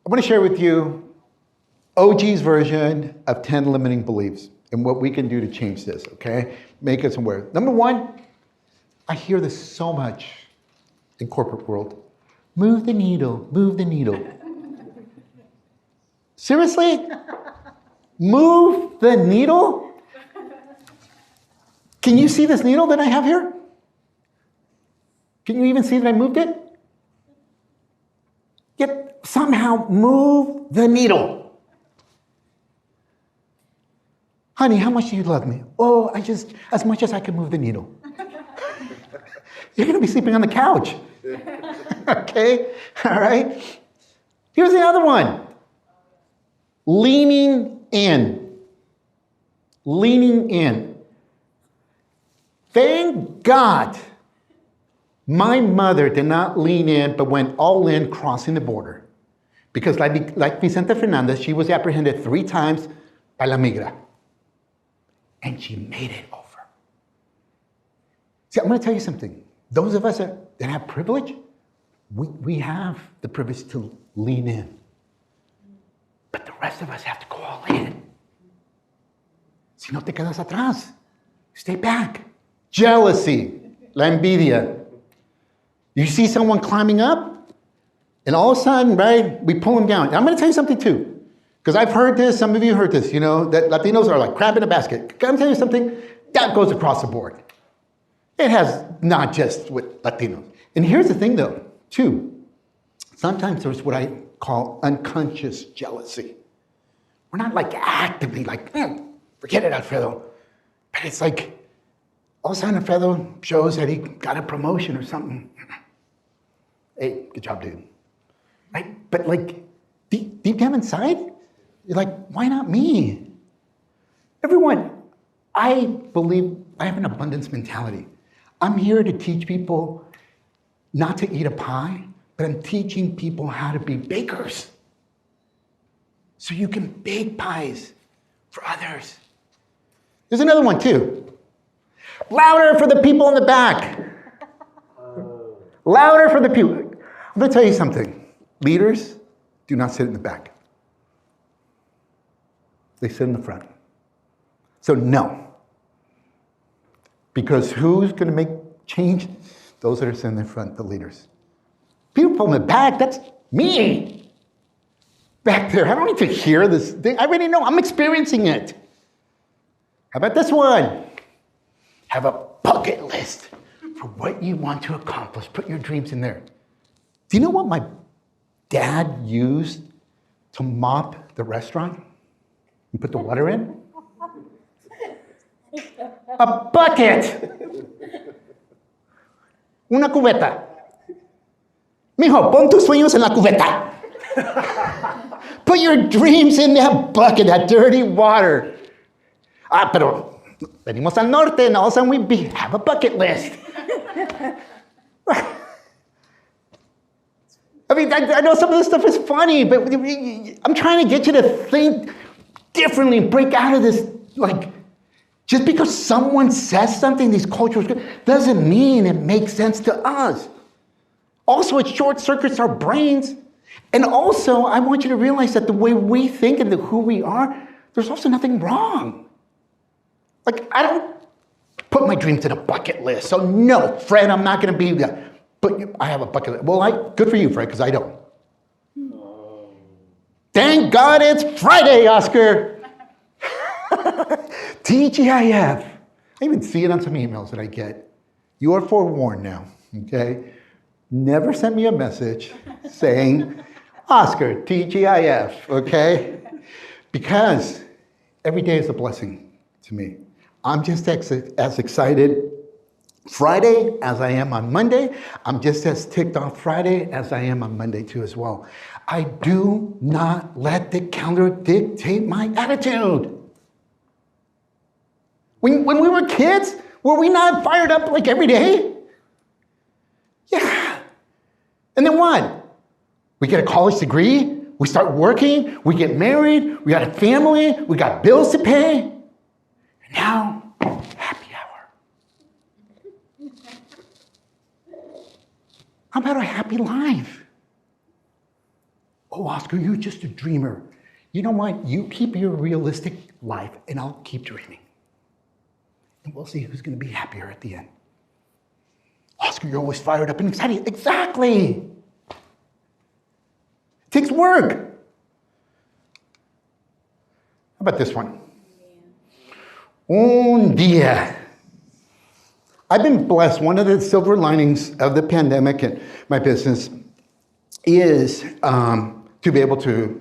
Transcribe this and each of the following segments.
I want to share with you OG's version of 10 limiting beliefs and what we can do to change this, okay? Make us aware. Number one, I hear this so much in corporate world. Move the needle, move the needle. Seriously? Move the needle? Can you see this needle that I have here? Can you even see that I moved it? Yet somehow move the needle. Honey, how much do you love me? Oh, as much as I can move the needle. You're gonna be sleeping on the couch. Okay, all right? Here's the other one. Leaning in. Leaning in. Thank God my mother did not lean in, but went all in crossing the border. Because like Vicente Fernandez, she was apprehended 3 times by La Migra. And she made it over. See, I'm gonna tell you something. Those of us that have privilege, we have the privilege to lean in. But the rest of us have to go all in. Si no te quedas atrás, stay back. Jealousy, la envidia. You see someone climbing up, and all of a sudden, right, we pull them down. And I'm gonna tell you something too, because I've heard this, some of you heard this, that Latinos are like crab in a basket. Can I tell you something? That goes across the board. It has not just with Latinos. And here's the thing though, too. Sometimes there's what I call unconscious jealousy. We're not like actively like, forget it, Alfredo. But it's like, all of a sudden Alfredo shows that he got a promotion or something. Hey, good job, dude. Right? But like, deep down inside, you're like, why not me? Everyone, I believe I have an abundance mentality. I'm here to teach people not to eat a pie, but I'm teaching people how to be bakers. So you can bake pies for others. There's another one too. Louder for the people in the back. Louder for the people. I'm gonna tell you something. Leaders do not sit in the back. They sit in the front. So no. Because who's gonna make change? Those that are sitting in the front, the leaders. People in the back, that's me. Back there, I don't need to hear this thing. I already know, I'm experiencing it. How about this one? Have a bucket list for what you want to accomplish. Put your dreams in there. Do you know what my dad used to mop the restaurant and put the water in? A bucket. Una cubeta. Mijo, pon tus sueños en la cubeta. Put your dreams in that bucket, that dirty water. Pero venimos al norte and all of a sudden we have a bucket list. I mean, I know some of this stuff is funny, but I'm trying to get you to think differently and break out of this, like, just because someone says something, these cultures, doesn't mean it makes sense to us. Also, it short circuits our brains. And also, I want you to realize that the way we think and who we are, there's also nothing wrong. Like, I don't put my dreams in a bucket list. So no, Fred, I'm not gonna be that. But I have a bucket list. Well, good for you, Fred, because I don't. Thank God it's Friday, Oscar. TGIF. I even see it on some emails that I get. You are forewarned now, okay? Never send me a message saying, Oscar, TGIF, okay? Because every day is a blessing to me. I'm just as excited Friday as I am on Monday. I'm just as ticked off Friday as I am on Monday too as well. I do not let the calendar dictate my attitude. When we were kids, were we not fired up like every day? Yeah. And then what? We get a college degree, we start working, we get married, we got a family, we got bills to pay. And now, happy hour. How about a happy life? oh, Oscar, you're just a dreamer. You know what? You keep your realistic life and I'll keep dreaming. And we'll see who's going to be happier at the end. Oscar, you're always fired up and excited. Exactly. It takes work. How about this one? Un día. I've been blessed. One of the silver linings of the pandemic and my business is to be able to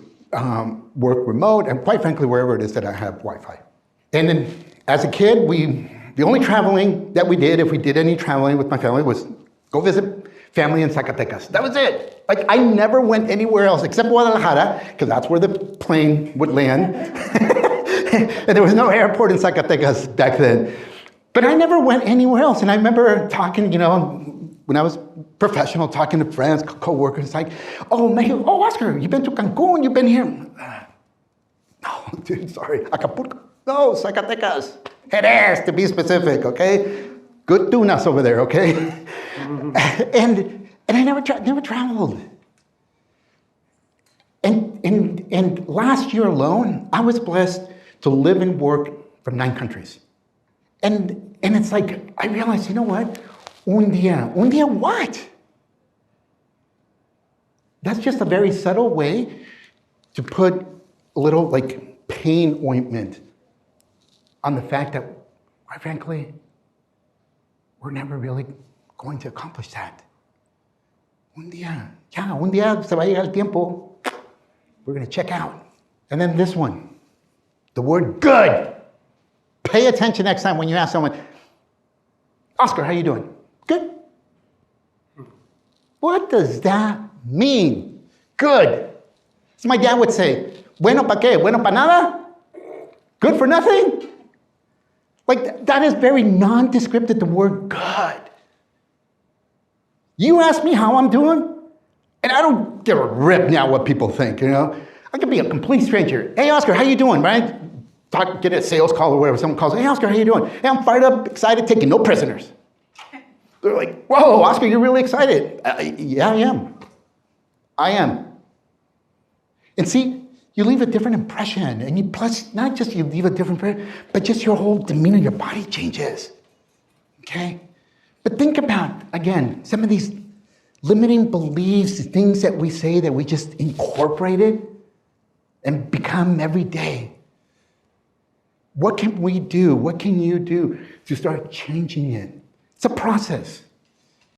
work remote and quite frankly, wherever it is that I have Wi-Fi. And then as a kid, the only traveling that we did, if we did any traveling with my family, was go visit family in Zacatecas. That was it. Like I never went anywhere else except Guadalajara, because that's where the plane would land. And there was no airport in Zacatecas back then. But I never went anywhere else. And I remember talking, when I was professional, talking to friends, co-workers, like, oh, Mexico, oh, Oscar, you've been to Cancun, you've been here. No, dude, sorry, Acapulco. No, Zacatecas. Jerez, to be specific, okay? Good tunas over there, okay? and I never traveled. And last year alone, I was blessed to live and work from 9 countries. And it's like, I realized, you know what? Un día what? That's just a very subtle way to put a little like pain ointment on the fact that, quite frankly, we're never really going to accomplish that. Un día se va a llegar el tiempo. We're going to check out. And then this one, the word good. Pay attention next time when you ask someone, Oscar, how you doing? Good. What does that mean? Good. So my dad would say, bueno pa qué? Bueno pa nada? Good for nothing? Like that is very non-descriptive, the word good. You ask me how I'm doing, and I don't give a rip now what people think, I could be a complete stranger. Hey, Oscar, how you doing, right? Get a sales call or whatever. Someone calls, hey, Oscar, how you doing? Hey, I'm fired up, excited, taking no prisoners. They're like, whoa, Oscar, you're really excited. Yeah, I am. And see, you leave a different impression. And plus, not just you leave a different impression, but just your whole demeanor, your body changes. Okay? But think about, again, some of these limiting beliefs, things that we say that we just incorporated and become every day. What can we do? What can you do to start changing it? It's a process.